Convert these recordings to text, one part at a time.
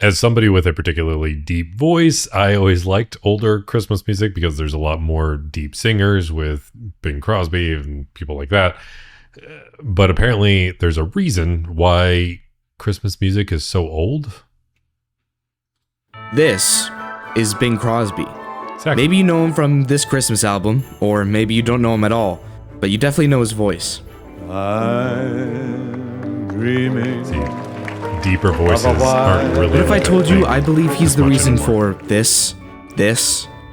As somebody with a particularly deep voice, I always liked older Christmas music because there's a lot more deep singers with Bing Crosby and people like that. But apparently there's a reason why Christmas music is so old. This is Bing Crosby. Exactly. Maybe you know him from this Christmas album, or maybe you don't know him at all, but you definitely know his voice. I'm dreaming. See, deeper voices aren't really. What if I told you I believe he's the much reason anymore. for this,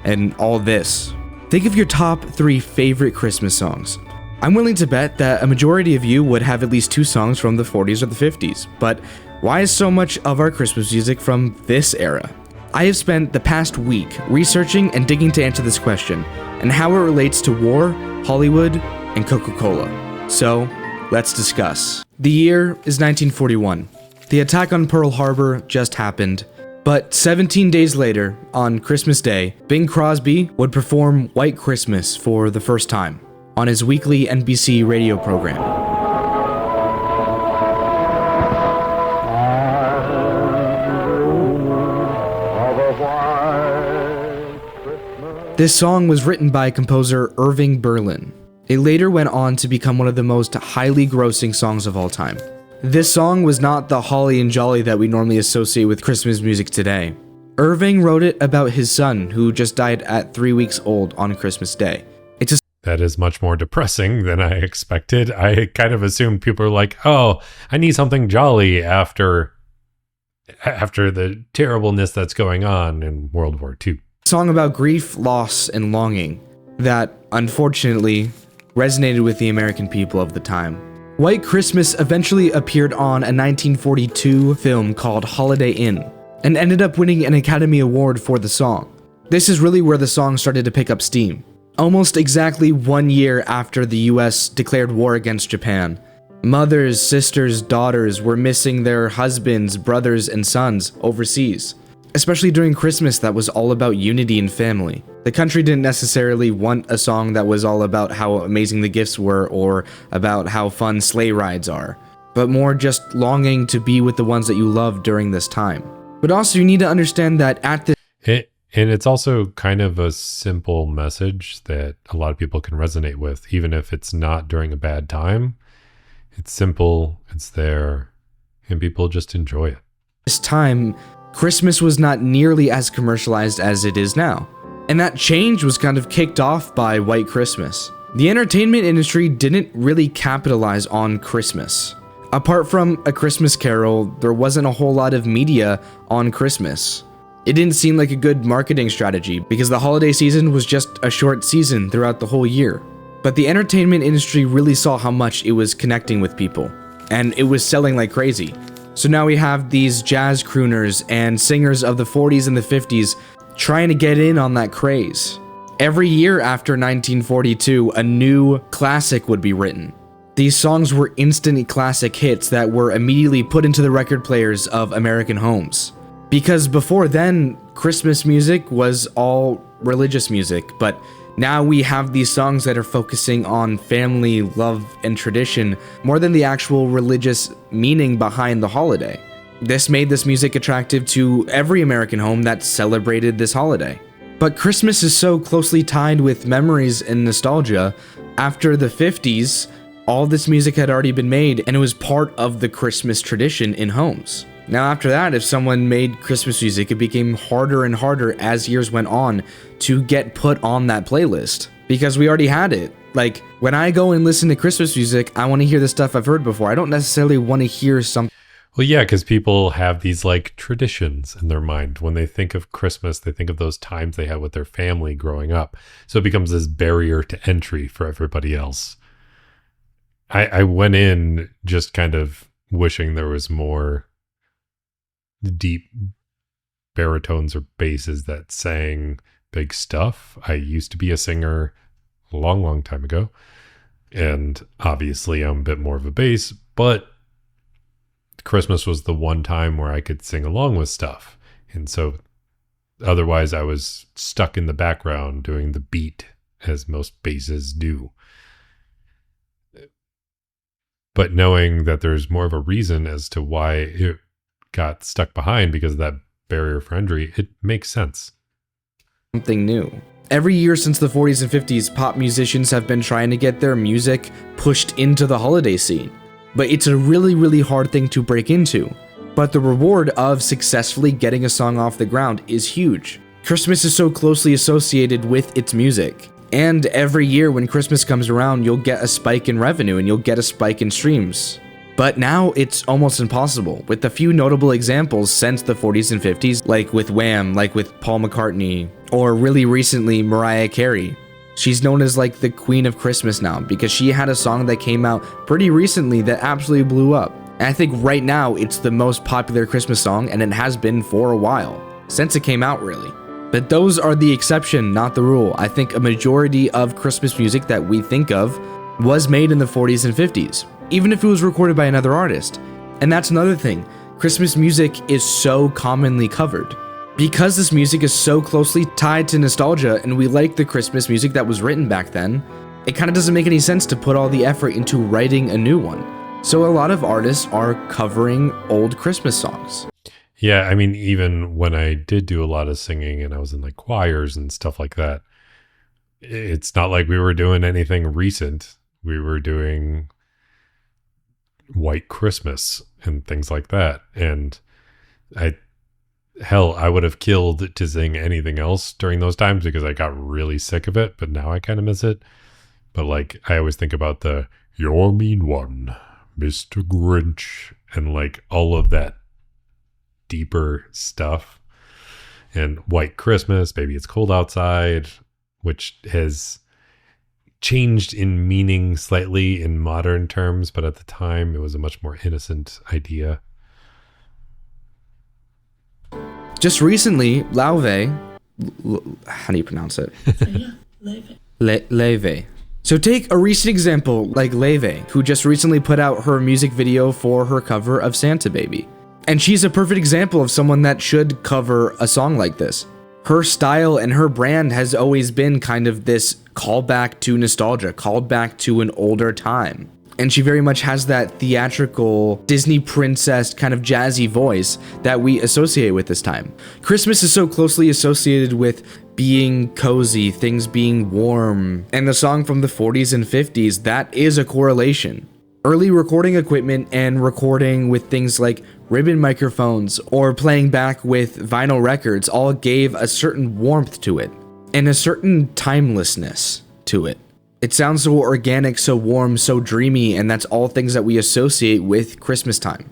and all this? Think of your top 3 favorite Christmas songs. I'm willing to bet that a majority of you would have at least 2 songs from the 40s or the 50s, but why is so much of our Christmas music from this era? I have spent the past week researching and digging to answer this question, and how it relates to war, Hollywood, and Coca-Cola. So, let's discuss. The year is 1941. The attack on Pearl Harbor just happened, but 17 days later, on Christmas Day, Bing Crosby would perform White Christmas for the first time on his weekly NBC radio program. This song was written by composer Irving Berlin. It later went on to become one of the most highly grossing songs of all time. This song was not the holly and jolly that we normally associate with Christmas music today. Irving wrote it about his son, who just died at 3 weeks old on Christmas Day. That is much more depressing than I expected. I kind of assumed people were like, oh, I need something jolly after the terribleness that's going on in World War II. Song about grief, loss, and longing that, unfortunately, resonated with the American people of the time. White Christmas eventually appeared on a 1942 film called Holiday Inn, and ended up winning an Academy Award for the song. This is really where the song started to pick up steam. Almost exactly 1 year after the US declared war against Japan, mothers, sisters, daughters were missing their husbands, brothers, and sons overseas. Especially during Christmas that was all about unity and family. The country didn't necessarily want a song that was all about how amazing the gifts were or about how fun sleigh rides are, but more just longing to be with the ones that you love during this time. But also you need to understand that at this And it's also kind of a simple message that a lot of people can resonate with, even if it's not during a bad time. It's simple, it's there, and people just enjoy it. This time, Christmas was not nearly as commercialized as it is now. And that change was kind of kicked off by White Christmas. The entertainment industry didn't really capitalize on Christmas. Apart from A Christmas Carol, there wasn't a whole lot of media on Christmas. It didn't seem like a good marketing strategy because the holiday season was just a short season throughout the whole year. But the entertainment industry really saw how much it was connecting with people, and it was selling like crazy. So now we have these jazz crooners and singers of the 40s and the 50s trying to get in on that craze. Every year after 1942, a new classic would be written. These songs were instant classic hits that were immediately put into the record players of American homes. Because before then, Christmas music was all religious music, but now we have these songs that are focusing on family, love, and tradition more than the actual religious meaning behind the holiday. This made this music attractive to every American home that celebrated this holiday. But Christmas is so closely tied with memories and nostalgia. After the 50s, all this music had already been made, and it was part of the Christmas tradition in homes. Now after that, if someone made Christmas music, it became harder and harder as years went on to get put on that playlist because we already had it. Like, when I go and listen to Christmas music, I want to hear the stuff I've heard before. I don't necessarily want to hear something. Well, yeah, because people have these like traditions in their mind. When they think of Christmas, they think of those times they had with their family growing up. So it becomes this barrier to entry for everybody else. I went in just kind of wishing there was more deep baritones or basses that sang big stuff. I used to be a singer a long, long time ago. And obviously I'm a bit more of a bass, but Christmas was the one time where I could sing along with stuff. And so otherwise I was stuck in the background doing the beat as most basses do. But knowing that there's more of a reason as to why got stuck behind because of that barrier for entry, it makes sense. Something new. Every year since the 40s and 50s, pop musicians have been trying to get their music pushed into the holiday scene. But it's a really, really hard thing to break into. But the reward of successfully getting a song off the ground is huge. Christmas is so closely associated with its music. And every year when Christmas comes around, you'll get a spike in revenue and you'll get a spike in streams. But now it's almost impossible, with a few notable examples since the 40s and 50s, like with Wham, like with Paul McCartney, or really recently Mariah Carey. She's known as like the Queen of Christmas now because she had a song that came out pretty recently that absolutely blew up. And I think right now it's the most popular Christmas song, and it has been for a while, since it came out really. But those are the exception, not the rule. I think a majority of Christmas music that we think of was made in the 40s and 50s, even if it was recorded by another artist. And that's another thing. Christmas music is so commonly covered. Because this music is so closely tied to nostalgia and we like the Christmas music that was written back then, it kind of doesn't make any sense to put all the effort into writing a new one. So a lot of artists are covering old Christmas songs. Yeah, I mean, even when I did do a lot of singing and I was in like choirs and stuff like that, it's not like we were doing anything recent. We were doing White Christmas and things like that. And I would have killed to sing anything else during those times because I got really sick of it, but now I kind of miss it. But like, I always think about the "You're a mean one, Mr. Grinch," and like all of that deeper stuff. And White Christmas, Baby It's Cold Outside, which has changed in meaning slightly in modern terms, but at the time it was a much more innocent idea. Just recently, Lauve, how do you pronounce it? Leve. So take a recent example like Leve, who just recently put out her music video for her cover of Santa Baby. And she's a perfect example of someone that should cover a song like this. Her style and her brand has always been kind of this callback to nostalgia, called back to an older time. And she very much has that theatrical Disney princess kind of jazzy voice that we associate with this time. Christmas is so closely associated with being cozy, things being warm, and the song from the 40s and 50s, that is a correlation. Early recording equipment and recording with things like ribbon microphones or playing back with vinyl records all gave a certain warmth to it and a certain timelessness to it. It sounds so organic, so warm, so dreamy, and that's all things that we associate with Christmas time.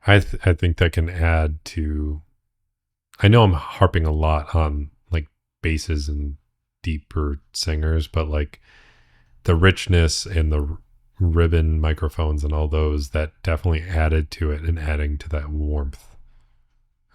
I think that can add to... I know I'm harping a lot on like basses and deeper singers, but like the richness and the ribbon microphones and all those, that definitely added to it, and adding to that warmth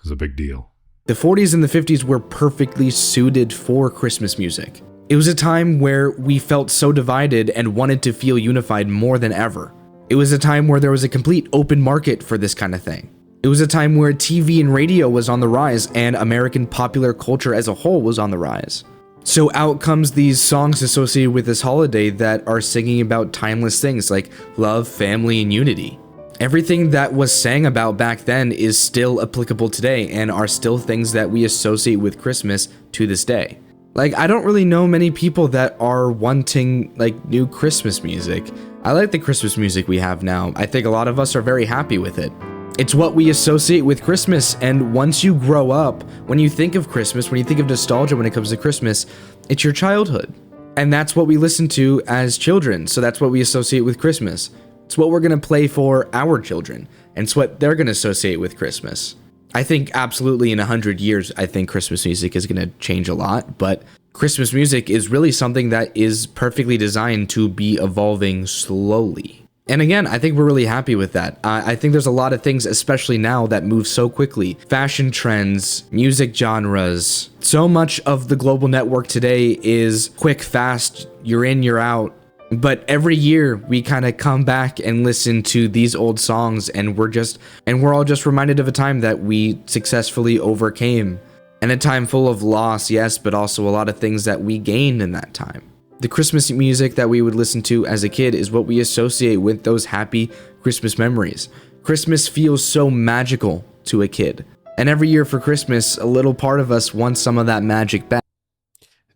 was a big deal. The 40s and the 50s were perfectly suited for Christmas music. It was a time where we felt so divided and wanted to feel unified more than ever. It was a time where there was a complete open market for this kind of thing. It was a time where TV and radio was on the rise and American popular culture as a whole was on the rise. So out comes these songs associated with this holiday that are singing about timeless things like love, family, and unity. Everything that was sang about back then is still applicable today and are still things that we associate with Christmas to this day. Like, I don't really know many people that are wanting like new Christmas music. I like the Christmas music we have now. I think a lot of us are very happy with it. It's what we associate with Christmas, and once you grow up, when you think of Christmas, when you think of nostalgia when it comes to Christmas, it's your childhood. And that's what we listen to as children, so that's what we associate with Christmas. It's what we're going to play for our children, and it's what they're going to associate with Christmas. I think absolutely in 100 years, I think Christmas music is going to change a lot, but Christmas music is really something that is perfectly designed to be evolving slowly. And again, I think we're really happy with that. I think there's a lot of things, especially now, that move so quickly. Fashion trends, music genres. So much of the global network today is quick, fast, you're in, you're out. But every year we kind of come back and listen to these old songs, and we're all just reminded of a time that we successfully overcame. And a time full of loss, yes, but also a lot of things that we gained in that time. The Christmas music that we would listen to as a kid is what we associate with those happy Christmas memories. Christmas feels so magical to a kid. And every year for Christmas, a little part of us wants some of that magic back.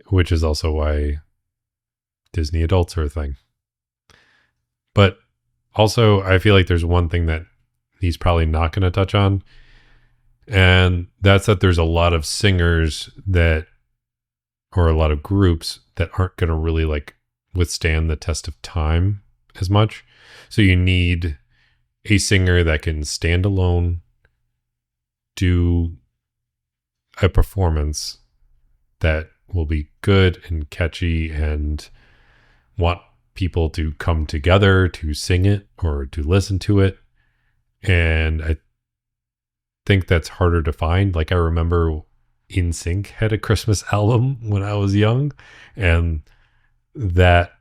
Which is also why Disney adults are a thing. But also, I feel like there's one thing that he's probably not going to touch on. And that's that there's a lot of singers that, or a lot of groups that aren't going to really like withstand the test of time as much. So you need a singer that can stand alone, do a performance that will be good and catchy and want people to come together to sing it or to listen to it. And I think that's harder to find. Like I remember NSYNC had a Christmas album when I was young, and that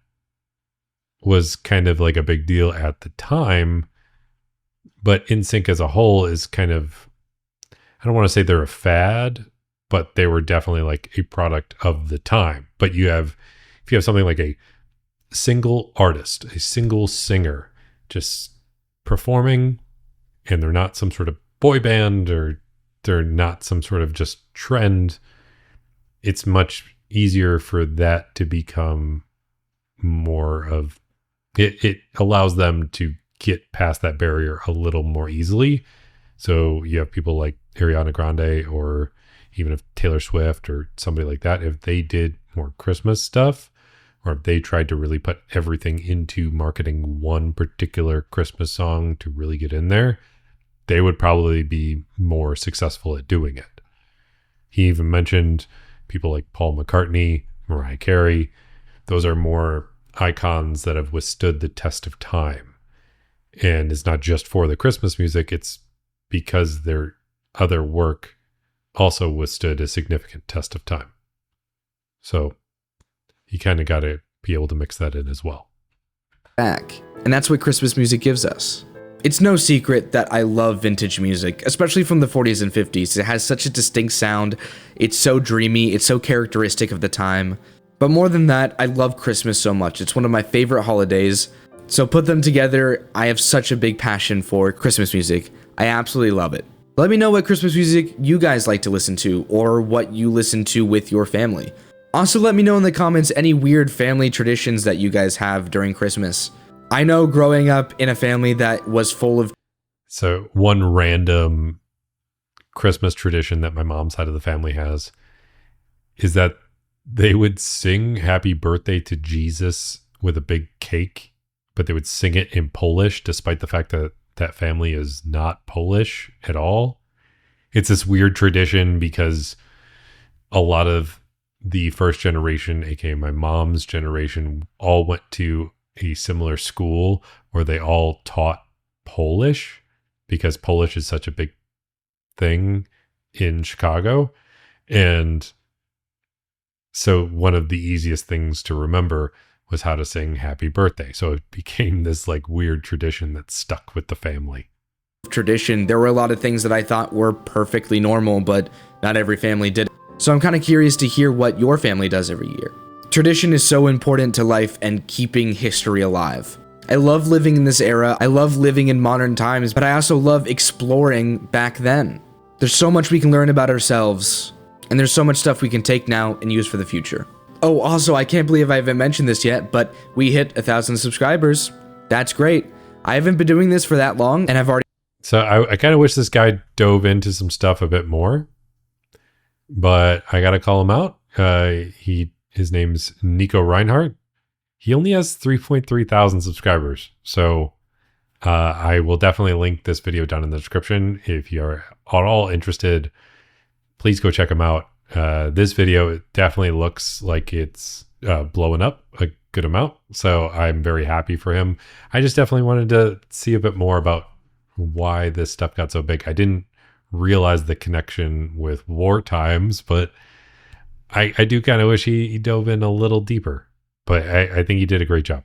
was kind of like a big deal at the time. But NSYNC as a whole is kind of, I don't want to say they're a fad, but they were definitely like a product of the time. But if you have something like a single artist, a single singer just performing, and they're not some sort of boy band or they're not some sort of just trend, it's much easier for that to become more of it allows them to get past that barrier a little more easily. So you have people like Ariana Grande, or even if Taylor Swift or somebody like that, if they did more Christmas stuff, or if they tried to really put everything into marketing one particular Christmas song to really get in there, they would probably be more successful at doing it. He even mentioned people like Paul McCartney, Mariah Carey. Those are more icons that have withstood the test of time. And it's not just for the Christmas music, it's because their other work also withstood a significant test of time. So you kind of got to be able to mix that in as well. Back. And that's what Christmas music gives us. It's no secret that I love vintage music, especially from the 40s and 50s. It has such a distinct sound. It's so dreamy. It's so characteristic of the time. But more than that, I love Christmas so much. It's one of my favorite holidays. So put them together, I have such a big passion for Christmas music. I absolutely love it. Let me know what Christmas music you guys like to listen to, or what you listen to with your family. Also, let me know in the comments any weird family traditions that you guys have during Christmas. I know growing up in a family that was full of... So one random Christmas tradition that my mom's side of the family has is that they would sing happy birthday to Jesus with a big cake, but they would sing it in Polish, despite the fact that that family is not Polish at all. It's this weird tradition because a lot of the first generation, aka my mom's generation, all went to a similar school where they all taught Polish, because Polish is such a big thing in Chicago. And so one of the easiest things to remember was how to sing happy birthday. So it became this like weird tradition that stuck with the family. Tradition. There were a lot of things that I thought were perfectly normal, but not every family did. So I'm kind of curious to hear what your family does every year. Tradition is so important to life and keeping history alive. I love living in this era. I love living in modern times, but I also love exploring back then. There's so much we can learn about ourselves, and there's so much stuff we can take now and use for the future. Oh, also, I can't believe I haven't mentioned this yet, but we hit 1,000 subscribers. That's great. I haven't been doing this for that long, and I've already... So I kind of wish this guy dove into some stuff a bit more, but I got to call him out. His name's Nico Reinhardt. He only has 3.3 thousand subscribers. So I will definitely link this video down in the description. If you're at all interested, please go check him out. This video definitely looks like it's blowing up a good amount. So I'm very happy for him. I just definitely wanted to see a bit more about why this stuff got so big. I didn't realize the connection with war times, but I do kind of wish he dove in a little deeper. But I think he did a great job.